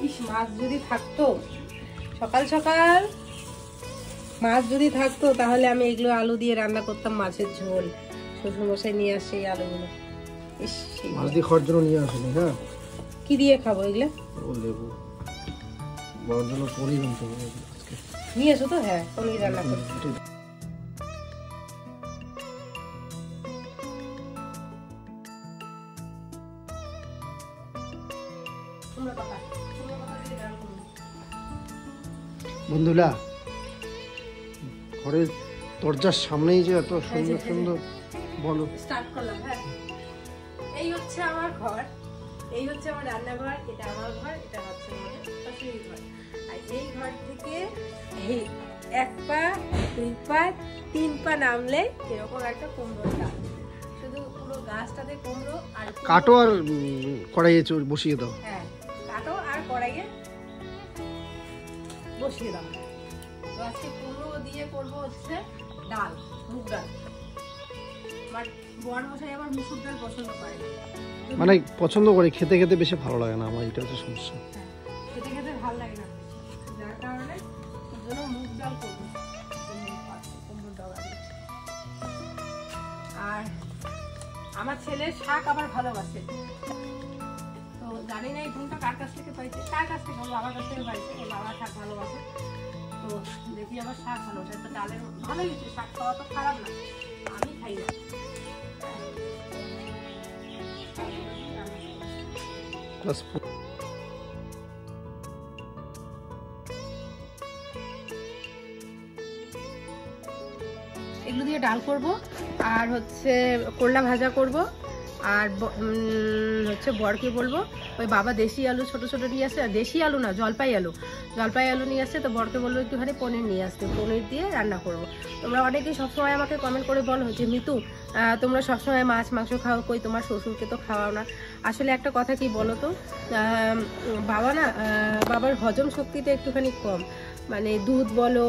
ইস, মাছ যদি থাকতো সকাল সকাল, মাছ যদি থাকতো তাহলে আমি এগুলো আলু দিয়ে রান্না করতাম, মাছের ঝোল। শ্বশুরমশাই নিয়ে আসে এই আলুগুলো। ইস, মাছ দিয়ে খাওয়ার জন্য নিয়ে আসেনি? হ্যাঁ, কি দিয়ে খাবো এগুলো? ও লেবু বড় জন্য পনির আনতে হবে আজকে। নিয়ে এসো তো। হ্যাঁ, পনির রান্না করবো। বন্ধুরা, ঘরের দরজার সামনেই যে এত সুন্দর সুন্দর, বলো। স্টার্ট করলাম। হ্যাঁ, এই হচ্ছে আমার ঘর, এই হচ্ছে আমার রান্নাঘর, এটা আমার ঘর, এটা হচ্ছে আমার শাশুড়ির ঘর। আর এই ঘর থেকে এই 1 পা 2 পা 3 পা নামলে এরকম একটা কুমড়োর গাছ। শুধু পুরো গাছটাতে কুমড়ো। আর কাটো আর কড়াইয়ে বসিয়ে দাও। হ্যাঁ, কাটো আর কড়াইয়ে বসিয়ে দাও। তো আজকে কুমড়ো দিয়ে করবো হচ্ছে ডাল, মুগ ডাল। আমার বড় মশাই আবার মুসুর ডাল পছন্দ করে, মানে পছন্দ করে, খেতে খেতে বেশি ভালো লাগে না আমার, এটা হচ্ছে সমস্যা। খেতে খেতে ভালো লাগে না, যার কারণে ওর জন্য মুগ ডাল করবো। আর আমার ছেলে শাক আবার ভালোবাসে, তো জানি না এই গুণটা কার কাছ থেকে পাইছে, কার কাছ থেকে বলবো, আমার কাছ থেকে পাইছে। ওর বাবা শাক ভালোবাসে, তো দেখি আবার শাক ভালোবাসে। তো ডালের ভালোই হচ্ছে, শাক খাওয়া তো খারাপ না, আমি খাই না। এগুলো দিয়ে ডাল করব, আর হচ্ছে করলা ভাজা করব, আর হচ্ছে বরকে বলবো ওই বাবা দেশি আলু ছোট ছোট নিয়ে আসে, দেশি আলু না, জলপাই আলু নিয়ে আসছে। তো বরকে বলবো একটুখানি পনির নিয়ে আসতে, পনির দিয়ে রান্না করব। তোমরা অনেকেই সবসময় আমাকে কমেন্ট করে বলো যে মিতু তোমরা সবসময় মাছ মাংস খাও, কই তোমার শ্বশুরকে তো খাওয়াও না। আসলে একটা কথা কি বলো তো, বাবা না, বাবার হজম শক্তিটা একটুখানি কম, মানে দুধ বলো,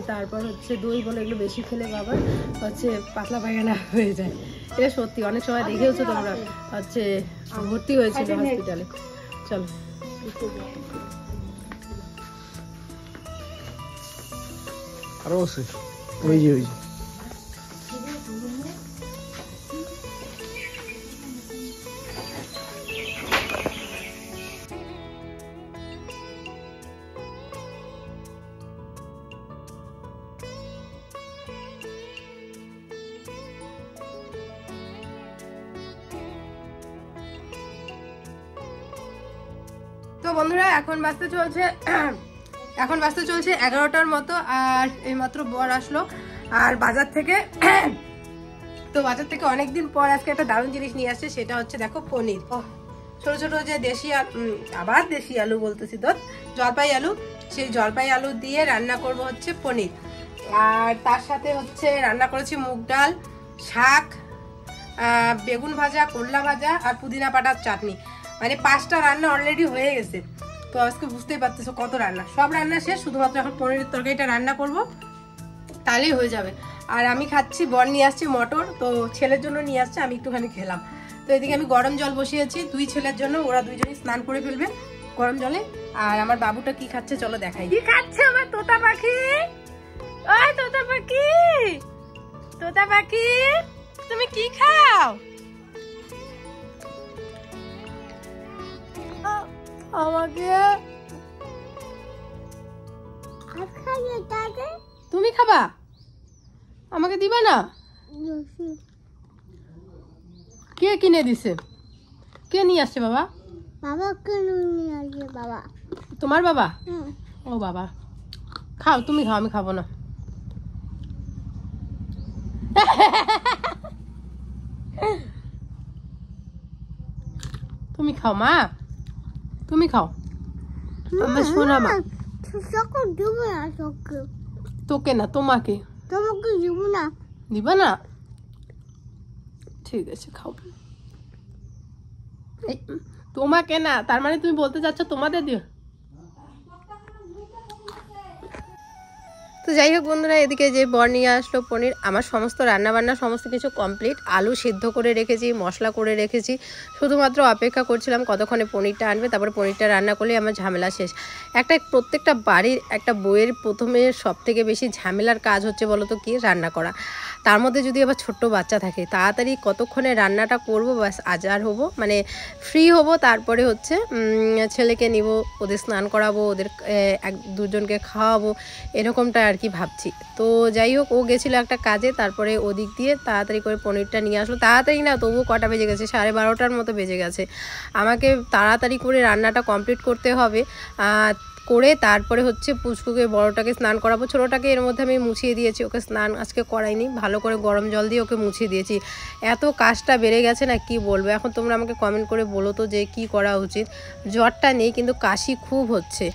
তারপর হচ্ছে দই বলো, এগুলো বেশি খেলে বাবার হচ্ছে পাতলা পায়খানা হয়ে যায়। এটা সত্যি, অনেক সময় দেখেওছো তোমরা, হচ্ছে ভর্তি হয়েছিল হসপিটালে। চলো, আরো আছে, ওই যে তো বন্ধুরা এখন বাজতে চলছে 11টার মতো। আর এইমাত্র বর আসলো আর বাজার থেকে, তো বাজার থেকে অনেকদিন পর আজকে একটা দারুণ জিনিস নিয়ে আসছে, সেটা হচ্ছে দেখো পনির। ছোট ছোট যে দেশি আবার দেশি আলু বলতেছি তো, জলপাই আলু, সেই জলপাই আলু দিয়ে রান্না করব হচ্ছে পনির। আর তার সাথে হচ্ছে রান্না করেছি মুগ ডাল, শাক, বেগুন ভাজা, করলা ভাজা আর পুদিনা পাতার চাটনি। মানে 5টা রান্না অলরেডি হয়ে গেছে। তো আজকে বুঝতেই পারতেছো কত রান্না, সব রান্না শেষ, শুধুমাত্র এখন পনিরের তরকারিটা রান্না করব, তাহলেই হয়ে যাবে। আর আমি খাচ্ছি, বর নিয়ে আসছি মটর, তো ছেলের জন্য নিয়ে আসছে, আমি একটুখানি খেলাম। তো এদিকে আমি গরম জল বসিয়েছি 2 ছেলের জন্য, ওরা 2জনই স্নান করে ফেলবে গরম জলে। আর আমার বাবুটা কি খাচ্ছে চলো দেখাই। কি খাচ্ছে আমার তোতা পাখি? ওই তোতা পাখি, তোতা পাখি তুমি কি খাও? আমাকে তুমি খাবা, আমাকে দিবা না? কে কিনে দিছে? কে নিয়ে আসছে? বাবা? বাবা কিনে নিয়ে আসছে। বাবা? তোমার বাবা? ও বাবা, খাও, তুমি খাও, আমি খাবো না। তুমি খাও মা, তুমি খাও। আমার সোনা মা। তোকে না, তোমাকে। তোমাকে দিব না। দিবা না? ঠিক আছে, খাও। তোমাকে না, তার মানে তুমি বলতে চাচ্ছ তোমাদের দিও। তো যাই হোক বন্ধুরা, এদিকে যে বর নিয়ে আসলো পনির, আমার সমস্ত রান্নাবান্না সমস্ত কিছু কমপ্লিট। আলু সিদ্ধ করে রেখেছি, মশলা করে রেখেছি, শুধুমাত্র অপেক্ষা করছিলাম কতক্ষণে পনিরটা আনবে, তারপরে পনিরটা রান্না করলে আমার ঝামেলা শেষ। প্রত্যেকটা বাড়ির একটা বউয়ের প্রথমে সবথেকে বেশি ঝামেলার কাজ হচ্ছে বলো তো কি, রান্না করা। তার মধ্যে যদি আবার ছোট্ট বাচ্চা থাকে, তাড়াতাড়ি কতক্ষণে রান্নাটা করবো, ব্যাস আজার হবো, মানে ফ্রি হব। তারপরে হচ্ছে ছেলেকে নিব, ওদের স্নান করাবো, ওদের দুজনকে খাওয়াবো, এরকমটা আর কি ভাবছি। তো যাই হোক, ও গেছিলো একটা কাজে, তারপরে ওদিক দিয়ে তাড়াতাড়ি করে পনিরটা নিয়ে আসলো। তাড়াতাড়ি না, তবুও কটা বেজে গেছে, 12:30টার মতো বেজে গেছে। আমাকে তাড়াতাড়ি করে রান্নাটা কমপ্লিট করতে হবে, করে তারপরে হচ্ছে পুচকুকে, বড়টাকে স্নান করাবো। ছোটোটাকে এর মধ্যে আমি মুছিয়ে দিয়েছি, ওকে স্নান আজকে করাইনি, ভালো করে গরম জল দিয়ে ওকে মুছিয়ে দিয়েছি। এত কাজটা বেড়ে গেছে না, কি বলবো। এখন তোমরা আমাকে কমেন্ট করে বলো তো যে কি করা উচিত। জ্বরটা নেই কিন্তু কাশি খুব হচ্ছে,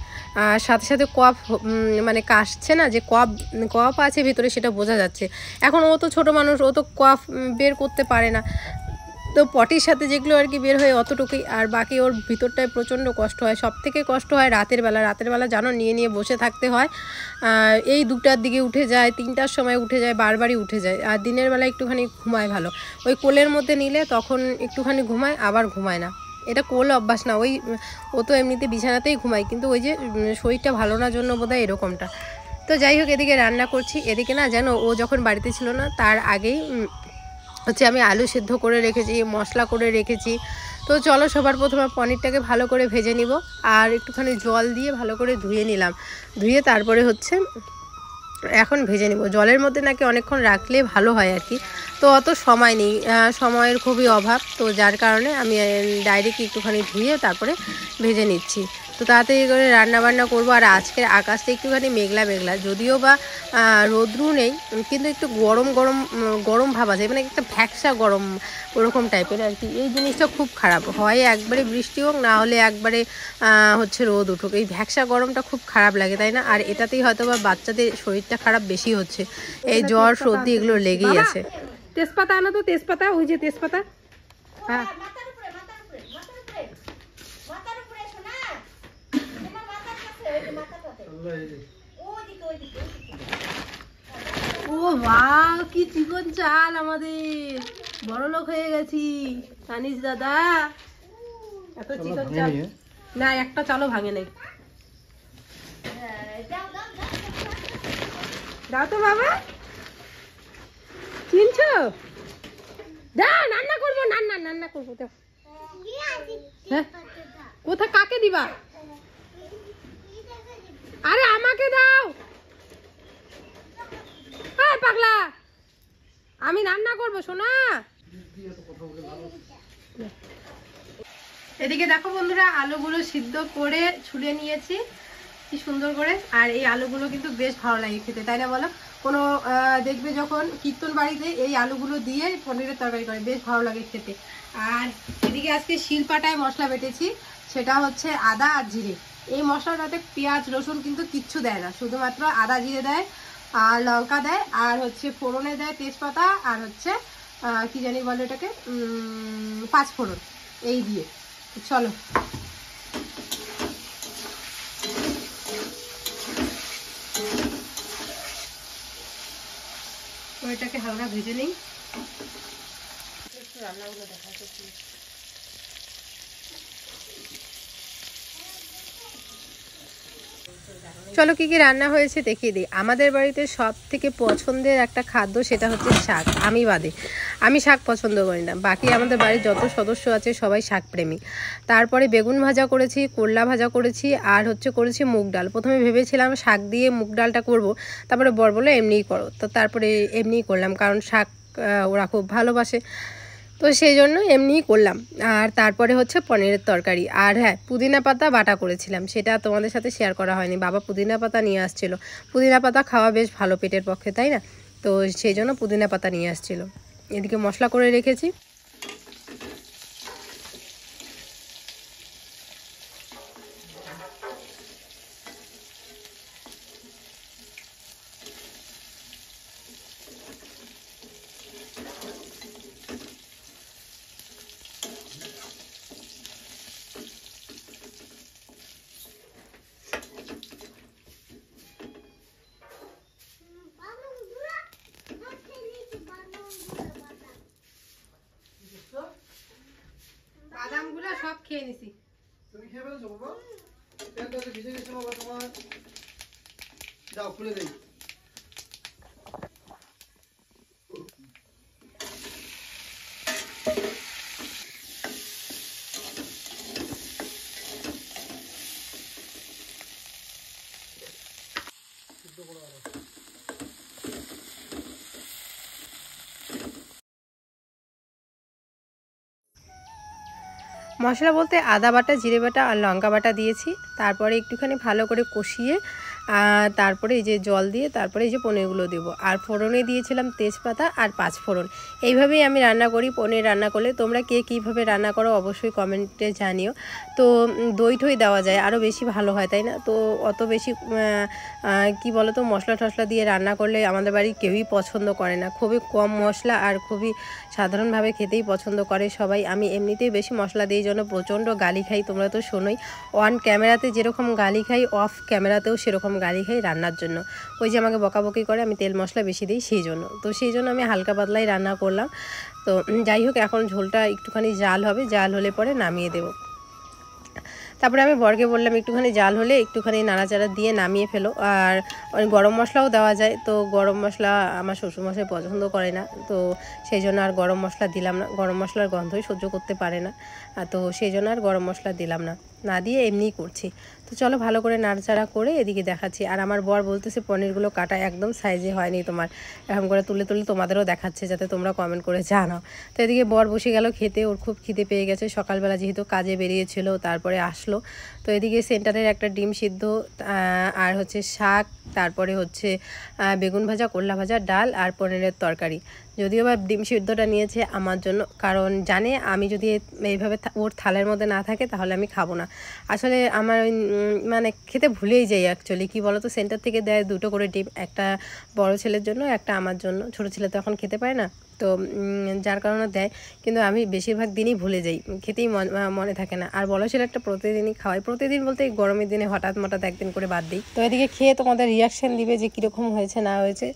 আর সাথে সাথে কফ, মানে কাশছে না, যে কফ আছে ভিতরে সেটা বোঝা যাচ্ছে। এখন ও তো ছোটো মানুষ, ও তো কফ বের করতে পারে না, তো পটির সাথে যেগুলো আর কি বের হয় অতটুকুই, আর বাকি ওর ভিতরটায় প্রচণ্ড কষ্ট হয়। সব থেকে কষ্ট হয় রাতের বেলা জানো, নিয়ে বসে থাকতে হয়। এই 2টার দিকে উঠে যায়, 3টার সময় উঠে যায়, বারবারই উঠে যায়। আর দিনের বেলা একটুখানি ঘুমায় ভালো, ওই কোলের মধ্যে নিলে তখন একটুখানি ঘুমায়, আবার ঘুমায় না। এটা কোল অভ্যাস না, ও তো এমনিতে বিছানাতেই ঘুমায়, কিন্তু ওই যে শরীরটা ভালো না জন্য বোধহয় এরকমটা। তো যাই হোক, এদিকে রান্না করছি। এদিকে না জানো, ও যখন বাড়িতে ছিল না তার আগেই হচ্ছে আমি আলু সিদ্ধ করে রেখেছি, মশলা করে রেখেছি। তো চলো, সবার প্রথমে পনিরটাকে ভালো করে ভেজে নিব, আর একটুখানি জল দিয়ে ভালো করে ধুয়ে নিলাম। ধুয়ে তারপরে হচ্ছে এখন ভেজে নিব। জলের মধ্যে নাকি অনেকক্ষণ রাখলে ভালো হয় আর কি। তো অত সময় নেই, সময়ের খুবই অভাব, তো যার কারণে আমি ডাইরেক্ট একটুখানি ধুয়ে তারপরে ভেজে নিচ্ছি। তো তাড়াতাড়ি করে রান্নাবান্না করবো। আর আজকের আকাশটা একটুখানি মেঘলা, যদিও বা রোদ্রু নেই, কিন্তু একটু গরম ভাব আছে, মানে একটা ভ্যাকসা গরম ওরকম টাইপের আর কি। এই জিনিসটা খুব খারাপ হয়, একবারে বৃষ্টি হোক, না হলে একবারে হচ্ছে রোদ উঠুক, এই ভ্যাকসা গরমটা খুব খারাপ লাগে, তাই না? আর এটাতেই হয়তো বা বাচ্চাদের শরীরটা খারাপ বেশি হচ্ছে, এই জ্বর সর্দি এগুলো লেগেই আছে। তেজপাতা আনো তো, তেজপাতা, ওই যে তেজপাতা। হ্যাঁ, ও বাহ, কি চিকন চাল, আমাদের বড়লোক হয়ে গেছি জানিস দাদা। এত চিকন চাল না, একটা চালও ভাঙে নাই। দাও তো বাবা, চিনছো? দাও, রান্না করবো, রান্না করবো। হ্যাঁ, কোথা, কাকে দিবা? আরে আমাকে দাও। হ্যাঁ পাগলা, আমি রান্না করবো সোনা। এদিকে দেখো বন্ধুরা, আলুগুলো সিদ্ধ করে ছুলে নিয়েছি কি সুন্দর করে। আর এই আলুগুলো কিন্তু বেশ ভালো লাগে খেতে, তাই না বলো? কোনো দেখবে যখন কীর্তন বাড়িতে এই আলুগুলো দিয়ে পনিরের তরকারি করে, বেশ ভালো লাগে খেতে। আর এদিকে আজকে শিলপাটায় মশলা বেটেছি, সেটা হচ্ছে আদা আর জিরে। এই মশলাটাতে পেঁয়াজ রসুন কিন্তু কিচ্ছু দেয় না, শুধুমাত্র আদা জিরে দেয়, আর লঙ্কা দেয়, আর হচ্ছে ফোড়নে দেয় তেজপাতা, আর হচ্ছে কি জানি বলে এটাকে, 5 ফোড়ন, এই দিয়ে। চলো ওইটাকে হালকা ভেজে নিই, একটু রান্নাগুলো দেখা যাচ্ছে। চলো কি কি রান্না হয়েছে দেখিয়ে দিই। আমাদের বাড়িতে সব থেকে পছন্দের একটা খাদ্য, সেটা হচ্ছে শাক। আমি বাদে, আমি শাক পছন্দ করি না, বাকি আমাদের বাড়ির যত সদস্য আছে সবাই শাক প্রেমী। তারপরে বেগুন ভাজা করেছি, করলা ভাজা করেছি, আর হচ্ছে করেছি মুগ ডাল। প্রথমে ভেবেছিলাম শাক দিয়ে মুগ ডালটা করব, তারপরে বর বললো এমনিই করো, তো তারপরে এমনিই করলাম, কারণ শাক ওরা খুব ভালোবাসে, তো সেই জন্য এমনিই করলাম। আর তারপরে হচ্ছে পনিরের তরকারি। আর হ্যাঁ, পুদিনা পাতা বাটা করেছিলাম, সেটা তোমাদের সাথে শেয়ার করা হয়নি। বাবা পুদিনা পাতা নিয়ে আসছিল, পুদিনা পাতা খাওয়া বেশ ভালো পেটের পক্ষে, তাই না? তো সেই জন্য পুদিনা পাতা নিয়ে আসছিল। এদিকে মশলা করে রেখেছি। খেয়ে নিছি। তুমি খেয়ে ফেলেছো বাবা? প্যান্টটা ভিজে গেছে বাবা তোমার। যাও খুলে দেই। মশলা বলতে আদা বাটা, জিরে বাটা আর লঙ্কা বাটা দিয়েছি। তারপরে একটুখানি ভালো করে কষিয়ে তারপরে এই যে জল দিয়ে তারপরে এই যে পনিরগুলো দেবো। আর ফোড়নে দিয়েছিলাম তেজপাতা আর 5 ফোড়ন। এইভাবেই আমি রান্না করি পনির রান্না করলে। তোমরা কে কীভাবে রান্না করো অবশ্যই কমেন্টে জানিও। তো দই ঠই দেওয়া যায় আরও বেশি ভালো হয়, তাই না? তো অত বেশি কি বলো তো মশলা টশলা দিয়ে রান্না করলে আমাদের বাড়ি কেউই পছন্দ করে না। খুবই কম মশলা আর খুবই সাধারণভাবে খেতেই পছন্দ করে সবাই। আমি এমনিতেই বেশি মশলা দিই জন্য প্রচণ্ড গালি খাই, তোমরা তো শোনোই। অন ক্যামেরাতে যেরকম গালি খাই অফ ক্যামেরাতেও সেরকম গালি খাই রান্নার জন্য। ওই যে আমাকে বকাবকি করে আমি তেল মশলা বেশি দিই সেই জন্য। তো সেই জন্য আমি হালকা পাতলাই রান্না করলাম। তো যাই হোক, এখন ঝোলটা একটুখানি জাল হবে, জাল হলে পরে নামিয়ে দেবো। তারপরে আমি বরকে বললাম একটুখানি জাল হলে একটুখানি নাড়াচাড়া দিয়ে নামিয়ে ফেলো। আর গরম মশলাও দেওয়া যায়, তো গরম মশলা আমার শ্বশুরমশাই পছন্দ করে না, তো সেই জন্য আর গরম মশলা দিলাম না। গরম মশলার গন্ধই সহ্য করতে পারে না, তো সেই জন্য আর গরম মশলা দিলাম না, না দিয়ে এমনিই করছি। তো চলো ভালো করে নাড়াচাড়া করে এদিকে দেখাচ্ছি। আর আমার বর বলতেছে পনিরগুলো কাটা একদম সাইজে হয়নি তোমার, এরকম করে তুলে তুলে তোমাদেরও দেখাচ্ছে যাতে তোমরা কমেন্ট করে জানাও। তো এদিকে বর বসে গেল খেতে, ওর খুব খিদে পেয়ে গেছে। সকালবেলা যেহেতু কাজে বেরিয়েছিল তারপরে আসলো। তো এদিকে সেন্টারের একটা ডিম সিদ্ধ আর হচ্ছে শাক, তারপরে হচ্ছে বেগুন ভাজা, করলা ভাজা, ডাল আর পনিরের তরকারি। যদিও বা ডিম সিদ্ধটা নিয়েছে আমার জন্য, কারণ জানে আমি যদি এইভাবে ওর থালের মধ্যে না থাকে তাহলে আমি খাবো না। আসলে আমার মানে খেতে ভুলেই যাই অ্যাকচুয়ালি। কী বলো তো, সেন্টার থেকে দেয় 2টো করে ডিম, একটা বড় ছেলের জন্য একটা আমার জন্য। ছোটো ছেলে তো এখন খেতে পায় না, তো যার কারণে দেয়, কিন্তু আমি বেশিরভাগ দিনই ভুলে যাই, খেতেই মনে থাকে না। আর বড় ছেলেটা প্রতিদিনই খাওয়াই, প্রতিদিন বলতে গরমের দিনে হঠাৎ একদিন করে বাদ দিই। তো এদিকে খেয়ে তোমাদের রিয়াকশান দিবে যে কীরকম হয়েছে না হয়েছে।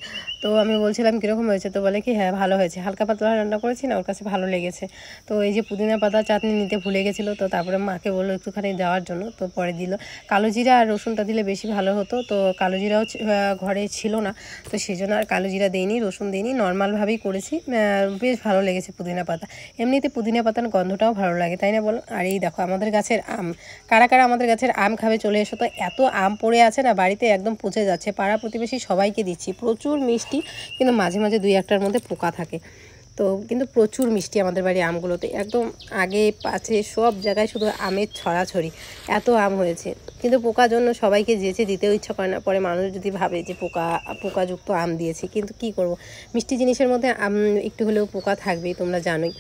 তো আমি বলছিলাম কীরকম হয়েছে, তো বলে কি হ্যাঁ ভালো হয়েছে, হালকা পাতলা রান্না করেছি না, ওর কাছে ভালো লেগেছে। তো এই যে পুদিনা পাতা চাটনি নিতে ভুলে গেছিলো, তো তারপরে মাকে বললো একটুখানি দেওয়ার জন্য, তো পরে দিল। কালো জিরা আর রসুনটা দিলে বেশি ভালো হতো, তো কালো জিরাও ঘরে ছিল না, তো সেই জন্য আর কালো জিরা দিইনি, রসুন দিইনি, নর্মালভাবেই করেছি। বেশ ভালো লেগেছে পুদিনা পাতা। এমনিতে পুদিনা পাতার গন্ধটাও ভালো লাগে, তাই না বলো? আর এই দেখো আমাদের গাছের আম, কারা কারা আমাদের গাছের আম খাবে চলে এসো। তো এত আম পড়ে আছে না বাড়িতে, একদম পচে যাচ্ছে। পাড়া প্রতিবেশী সবাইকে দিচ্ছি, প্রচুর মিষ্টি, কিন্তু মাঝে মাঝে 2-1টার মধ্যে পোকা থাকে। তো কিন্তু প্রচুর মিষ্টি আমাদের বাড়ি আমগুলোতে, একদম আগে পাছে সব জায়গায় শুধু আমের ছড়াছড়ি, এত আম হয়েছে। কিন্তু পোকার জন্য সবাইকে যেচে দিতেও ইচ্ছা করে না, পরে মানুষ যদি ভাবে যে পোকাযুক্ত আম দিয়েছি, কিন্তু কি করব, মিষ্টি জিনিসের মধ্যে আম একটু হলেও পোকা থাকবেই, তোমরা জানোই।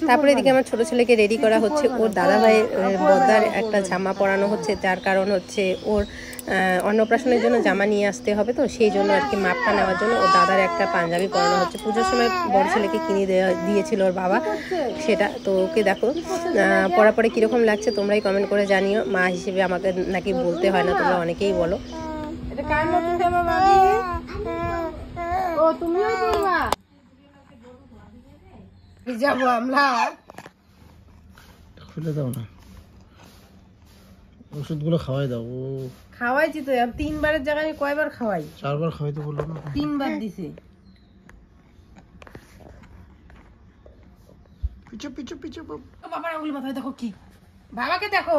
তারপরে এদিকে আমার ছোট ছেলেকে রেডি করা হচ্ছে, ওর দাদাভাই বদ্দার একটা জামা পরানো হচ্ছে, যার কারণ হচ্ছে ওর অন্নপ্রাশনের জন্য জামা নিয়ে আসতে হবে, তো সেই জন্য আর কি মাপটা নেওয়ার জন্য ওর দাদার একটা পাঞ্জাবি পরানো হচ্ছে। পুজোর সময় বড় ছেলেকে কিনে দিয়েছিল ওর বাবা সেটা। তো ওকে দেখো পরার পরে কীরকম লাগছে তোমরাই কমেন্ট করে জানিও। মা হিসেবে আমাকে নাকি বলতে হয় না, তোমরা অনেকেই বলো। এটা কার নতুন জামা বাবি? ও তুমিও পরবা? যাবো আমরা, খুলে দাও না, ওষুধগুলো খাওয়াই দাও। ও খাওয়াইছি তো, 3বারের জায়গায় কয়বার খাওয়াই? 4বার খাওয়াইতে বললো না? 3বার দিছে। পিছু পিছু পিছু বাবার আঙুল মাথায় দেখো কি, বাবাকে দেখো,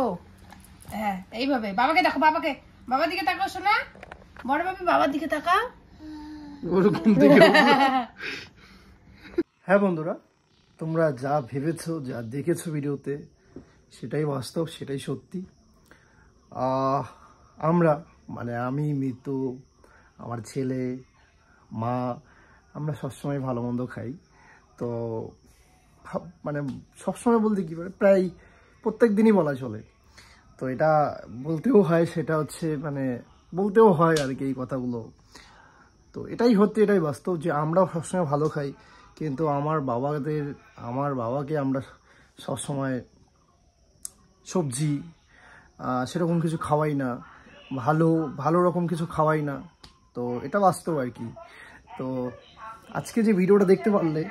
হ্যাঁ এইভাবে বাবাকে দেখো, বাবার দিকে তাকাও শোনা, বড় বাবু বাবার দিকে তাকাও। ওরকম দিকে হ্যাঁ বন্ধুরা, তোমরা যা ভেবেছো, যা দেখেছো ভিডিওতে, সেটাই বাস্তব, সেটাই সত্যি। আমরা মানে আমি, মিতু, আমার ছেলে, মা, আমরা সবসময় ভালো মন্দ খাই। তো মানে সবসময় বলতে কি মানে প্রায় প্রত্যেক দিনই বলা চলে। তো এটা বলতেও হয়, সেটা হচ্ছে মানে বলতেও হয় আর কি এই কথাগুলো। তো এটাই হচ্ছে, এটাই বাস্তব যে আমরাও সবসময় ভালো খাই, কিন্তু আমার বাবাকে আমরা সবসময় সবজি সেরকম কিছু খাওয়াই না, ভালো রকম কিছু খাওয়াই না। তো এটা বাস্তব আর কি। তো আজকে যে ভিডিওটা দেখতে পারলে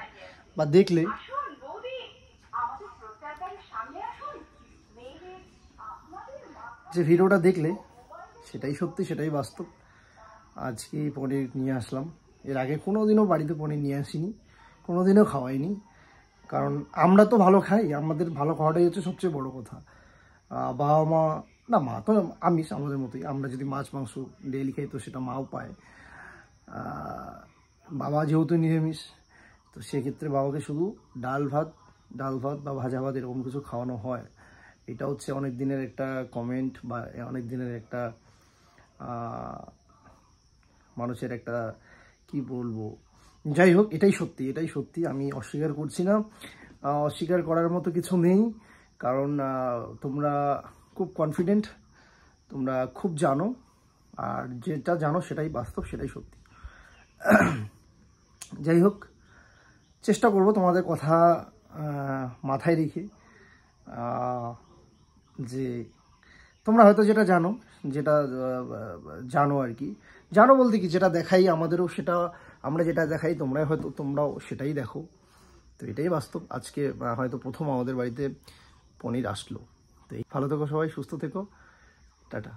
বা দেখলে, যে ভিডিওটা দেখলে সেটাই সত্যি, সেটাই বাস্তব। আজকে পনির নিয়ে আসলাম। এর আগে কোনোদিনও বাড়িতে পনির নিয়ে আসিনি, কোনোদিনও খাওয়াইনি, কারণ আমরা তো ভালো খাই, আমাদের ভালো খাওয়াটাই হচ্ছে সবচেয়ে বড় কথা। বাবা মা, না মা তো আমিষ আমাদের মতোই, আমরা যদি মাছ মাংস ডেইলি খাই তো সেটা মাও পায়। বাবা যেহেতু নিরামিষ, তো সেক্ষেত্রে বাবাকে শুধু ডাল ভাত বা ভাজা ভাত এরকম কিছু খাওয়ানো হয়। এটা হচ্ছে অনেক দিনের একটা কমেন্ট বা অনেক দিনের একটা মানুষের একটা কি বলবো, যাই হোক এটাই সত্যি, আমি অস্বীকার করছি না, অস্বীকার করার মতো কিছু নেই, কারণ তোমরা খুব কনফিডেন্ট, তোমরা খুব জানো, আর যেটা জানো সেটাই বাস্তব, সেটাই সত্যি। যাই হোক, চেষ্টা করব তোমাদের কথা মাথায় রেখে, যে তোমরা হয়তো যেটা জানো আর কি, জানো বলতে কি, যেটা দেখাই আমাদেরও সেটা, আমরা যেটা দেখাই তোমরাও সেটাই দেখো। তো এটাই বাস্তব। আজকে হয়তো প্রথম আমাদের বাড়িতে পনির আসলো। তো ভালো থেকো সবাই, সুস্থ থেকো, টাটা।